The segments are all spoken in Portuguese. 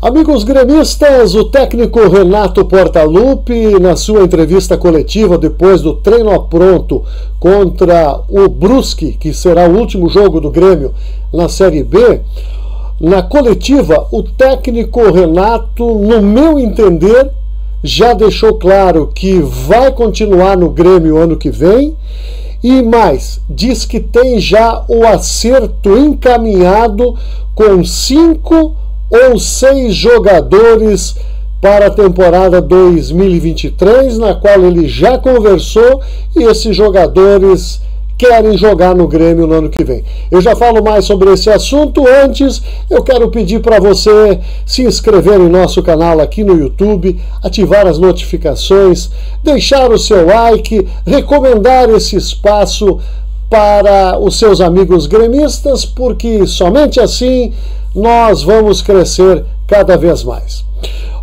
Amigos gremistas, o técnico Renato Portaluppi, na sua entrevista coletiva depois do treino pronto contra o Brusque, que será o último jogo do Grêmio na Série B, na coletiva, o técnico Renato, no meu entender, já deixou claro que vai continuar no Grêmio ano que vem e mais, diz que tem já o acerto encaminhado com 5 ou 6 jogadores para a temporada 2023, na qual ele já conversou e esses jogadores querem jogar no Grêmio no ano que vem. Eu já falo mais sobre esse assunto. Antes, eu quero pedir para você se inscrever em nosso canal aqui no YouTube, ativar as notificações, deixar o seu like, recomendar esse espaço para os seus amigos gremistas, porque somente assim nós vamos crescer cada vez mais.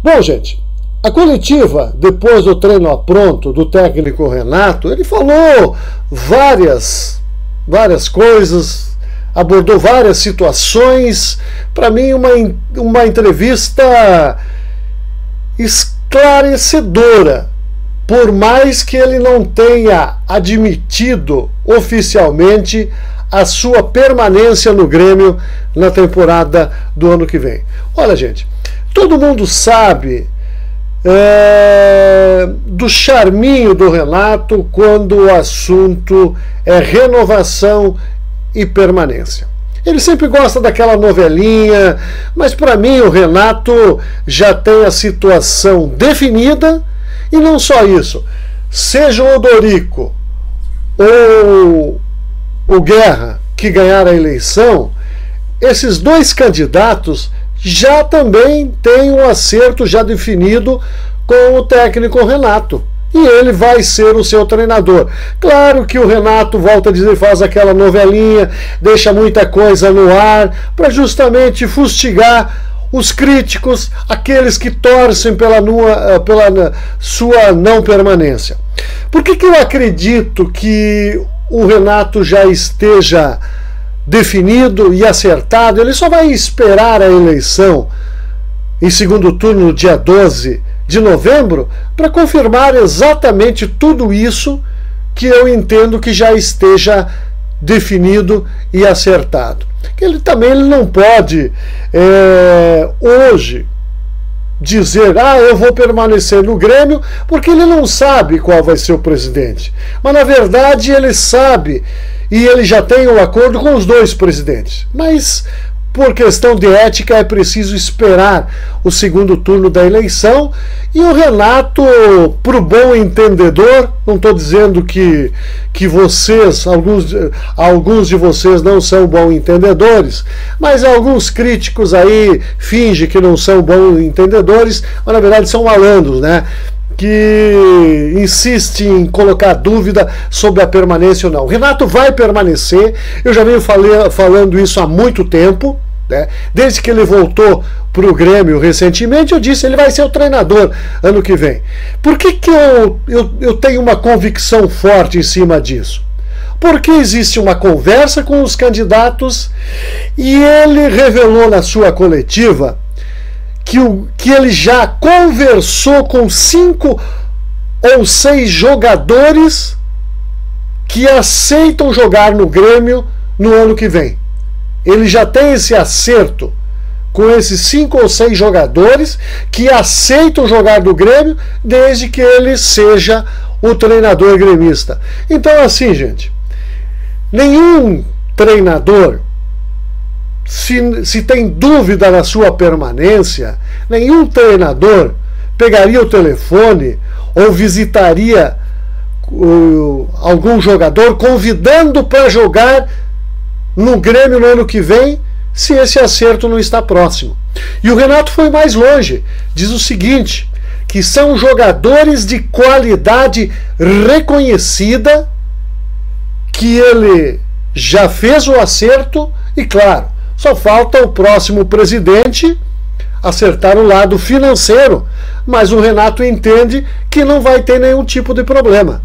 Bom, gente, a coletiva, depois do treino pronto do técnico Renato, ele falou várias coisas, abordou várias situações. Para mim, uma entrevista esclarecedora, por mais que ele não tenha admitido oficialmente a sua permanência no Grêmio na temporada do ano que vem. Olha, gente, todo mundo sabe do charminho do Renato quando o assunto é renovação e permanência. Ele sempre gosta daquela novelinha, mas para mim o Renato já tem a situação definida. E não só isso, seja o Odorico ou o Guerra que ganhar a eleição, esses dois candidatos já também têm um acerto já definido com o técnico Renato. E ele vai ser o seu treinador. Claro que o Renato, volta a dizer, faz aquela novelinha, deixa muita coisa no ar, para justamente fustigar os críticos, aqueles que torcem pela sua não permanência. Por que eu acredito que o Renato já esteja definido e acertado? Ele só vai esperar a eleição em segundo turno, no dia 12 de novembro, para confirmar exatamente tudo isso que eu entendo que já esteja definido e acertado. Ele também não pode hoje dizer, eu vou permanecer no Grêmio, porque ele não sabe qual vai ser o presidente. Mas na verdade ele sabe, e ele já tem um acordo com os dois presidentes. Mas por questão de ética é preciso esperar o segundo turno da eleição. E o Renato, para o bom entendedor, não estou dizendo que vocês, alguns de vocês não são bons entendedores, mas alguns críticos aí fingem que não são bons entendedores, mas na verdade são malandros, né? Que insiste em colocar dúvida sobre a permanência ou não. O Renato vai permanecer, eu já venho falando isso há muito tempo, né? Desde que ele voltou para o Grêmio recentemente, eu disse, ele vai ser o treinador ano que vem. Por que eu tenho uma convicção forte em cima disso? Porque existe uma conversa com os candidatos e ele revelou na sua coletiva que ele já conversou com 5 ou 6 jogadores que aceitam jogar no Grêmio no ano que vem. Ele já tem esse acerto com esses 5 ou 6 jogadores que aceitam jogar no Grêmio desde que ele seja o treinador gremista. Então, assim, gente, nenhum treinador, se tem dúvida na sua permanência, nenhum treinador pegaria o telefone ou visitaria algum jogador convidando para jogar no Grêmio no ano que vem, se esse acerto não está próximo. E o Renato foi mais longe, diz o seguinte, que são jogadores de qualidade reconhecida, que ele já fez o acerto e, claro, só falta o próximo presidente acertar o lado financeiro, mas o Renato entende que não vai ter nenhum tipo de problema.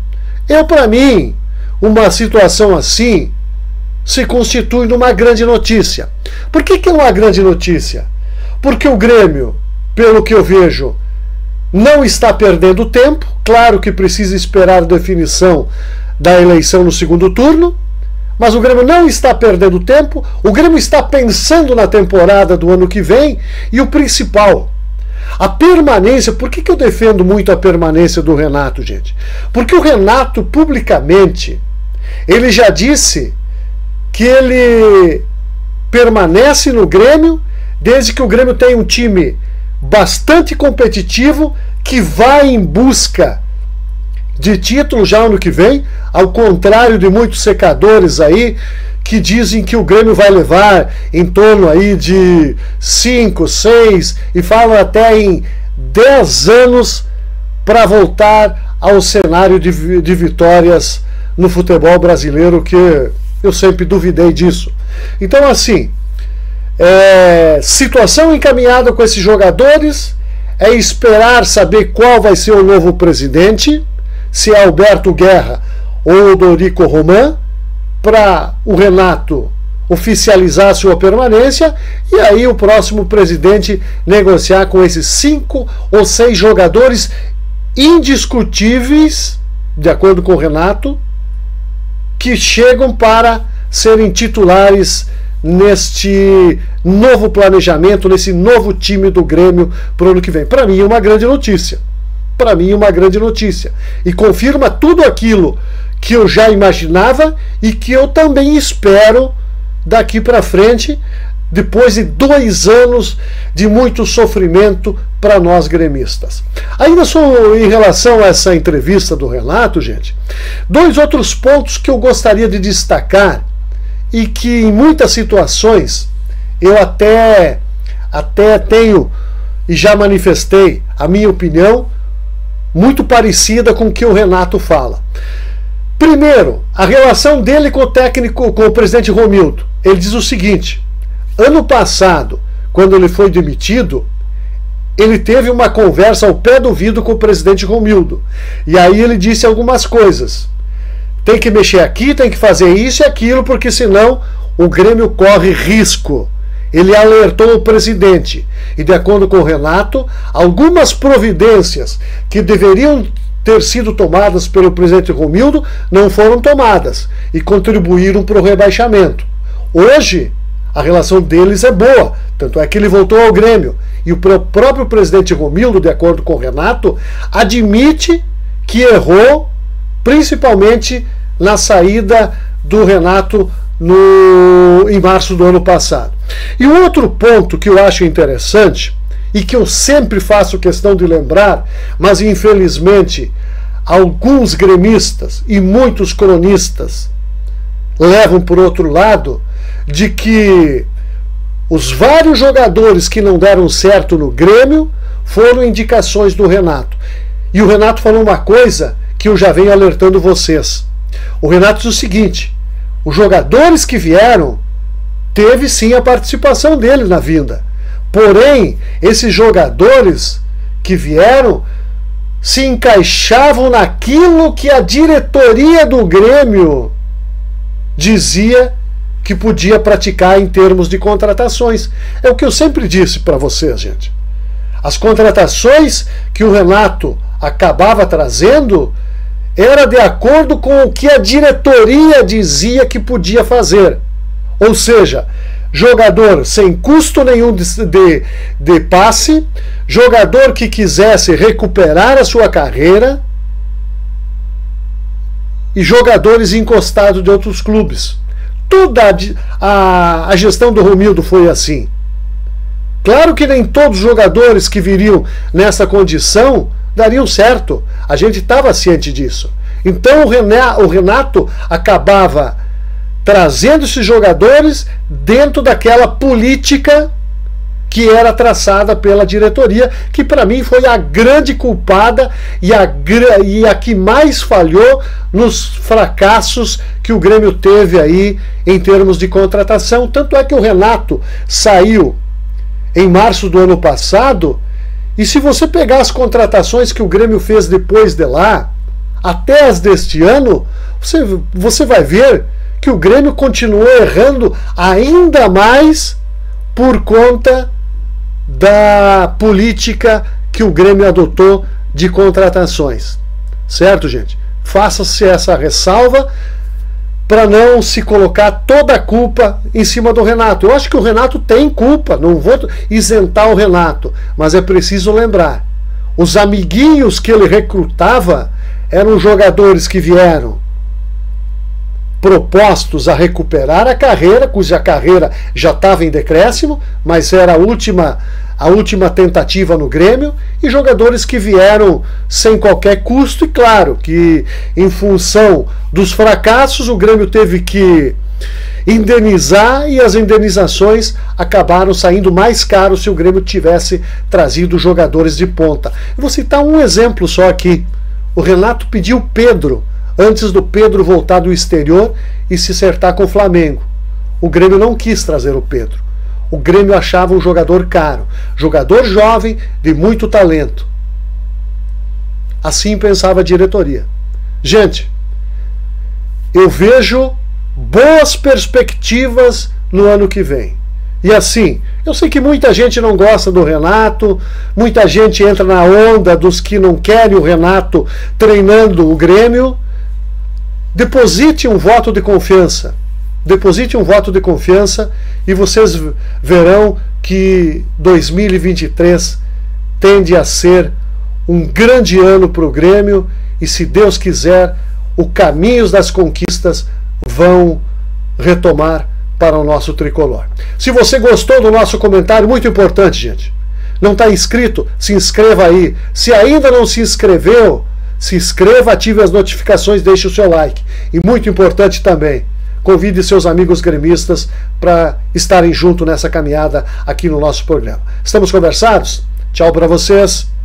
Para mim, uma situação assim se constitui numa grande notícia. Por que é uma grande notícia? Porque o Grêmio pelo que eu vejo, não está perdendo tempo. Claro que precisa esperar a definição da eleição no segundo turno, mas o Grêmio não está perdendo tempo, o Grêmio está pensando na temporada do ano que vem, e o principal, a permanência. Por que eu defendo muito a permanência do Renato, gente? Porque o Renato, publicamente, ele já disse que ele permanece no Grêmio desde que o Grêmio tem um time bastante competitivo, que vai em busca de título já ano que vem, ao contrário de muitos secadores aí que dizem que o Grêmio vai levar em torno aí de 5, 6 e falam até em 10 anos para voltar ao cenário de vitórias no futebol brasileiro, que eu sempre duvidei disso. Então, assim, situação encaminhada com esses jogadores, é esperar saber qual vai ser o novo presidente, se é Alberto Guerra ou Dorico Roman, para o Renato oficializar sua permanência, e aí o próximo presidente negociar com esses 5 ou 6 jogadores indiscutíveis, de acordo com o Renato, que chegam para serem titulares neste novo planejamento, nesse novo time do Grêmio para o ano que vem. Para mim é uma grande notícia. Para mim é uma grande notícia. E confirma tudo aquilo que eu já imaginava e que eu também espero daqui para frente, depois de 2 anos de muito sofrimento para nós gremistas. Ainda em relação a essa entrevista do Renato, gente, 2 outros pontos que eu gostaria de destacar e que em muitas situações eu até tenho e já manifestei a minha opinião muito parecida com o que o Renato fala. Primeiro, a relação dele com o técnico, com o presidente Romildo. Ele diz o seguinte: ano passado, quando ele foi demitido, ele teve uma conversa ao pé do ouvido com o presidente Romildo. E aí ele disse algumas coisas. Tem que mexer aqui, tem que fazer isso e aquilo, porque senão o Grêmio corre risco. Ele alertou o presidente. E de acordo com o Renato, algumas providências que deveriam ter sido tomadas pelo presidente Romildo não foram tomadas e contribuíram para o rebaixamento. Hoje, a relação deles é boa, tanto é que ele voltou ao Grêmio. E o próprio presidente Romildo, de acordo com o Renato, admite que errou, principalmente na saída do Renato em março do ano passado. E um outro ponto que eu acho interessante, e que eu sempre faço questão de lembrar, mas infelizmente alguns gremistas e muitos cronistas levam por outro lado, de que os vários jogadores que não deram certo no Grêmio foram indicações do Renato. E o Renato falou uma coisa que eu já venho alertando vocês. O Renato diz o seguinte: os jogadores que vieram, teve sim a participação dele na vinda. Porém, esses jogadores que vieram se encaixavam naquilo que a diretoria do Grêmio dizia que podia praticar em termos de contratações. É o que eu sempre disse para vocês, gente. As contratações que o Renato acabava trazendo era de acordo com o que a diretoria dizia que podia fazer. Ou seja, jogador sem custo nenhum de passe, jogador que quisesse recuperar a sua carreira e jogadores encostados de outros clubes. Toda a gestão do Romildo foi assim. Claro que nem todos os jogadores que viriam nessa condição dariam certo. A gente estava ciente disso. Então o Renato acabava trazendo esses jogadores dentro daquela política que era traçada pela diretoria, que para mim foi a grande culpada e a que mais falhou nos fracassos que o Grêmio teve aí em termos de contratação. Tanto é que o Renato saiu em março do ano passado, e se você pegar as contratações que o Grêmio fez depois de lá, até as deste ano, você vai ver que o Grêmio continuou errando ainda mais por conta da política que o Grêmio adotou de contratações. Certo, gente? Faça-se essa ressalva para não se colocar toda a culpa em cima do Renato. Eu acho que o Renato tem culpa, não vou isentar o Renato, mas é preciso lembrar, os amiguinhos que ele recrutava eram jogadores que vieram propostos a recuperar a carreira, cuja carreira já estava em decréscimo, mas era a última tentativa no Grêmio, e jogadores que vieram sem qualquer custo, e claro que em função dos fracassos o Grêmio teve que indenizar, e as indenizações acabaram saindo mais caros se o Grêmio tivesse trazido jogadores de ponta. Eu vou citar um exemplo só aqui. O Renato pediu Pedro antes do Pedro voltar do exterior e se acertar com o Flamengo. O Grêmio não quis trazer o Pedro. O Grêmio achava um jogador caro, jogador jovem, de muito talento. Assim pensava a diretoria. Gente, eu vejo boas perspectivas no ano que vem. E assim, eu sei que muita gente não gosta do Renato, muita gente entra na onda dos que não querem o Renato treinando o Grêmio. Deposite um voto de confiança. Deposite um voto de confiança e vocês verão que 2023 tende a ser um grande ano para o Grêmio, e se Deus quiser, os caminhos das conquistas vão retomar para o nosso tricolor. Se você gostou do nosso comentário, muito importante, gente, não está inscrito? Se inscreva aí. Se ainda não se inscreveu, se inscreva, ative as notificações, deixe o seu like. E muito importante também, convide seus amigos gremistas para estarem junto nessa caminhada aqui no nosso programa. Estamos conversados? Tchau para vocês.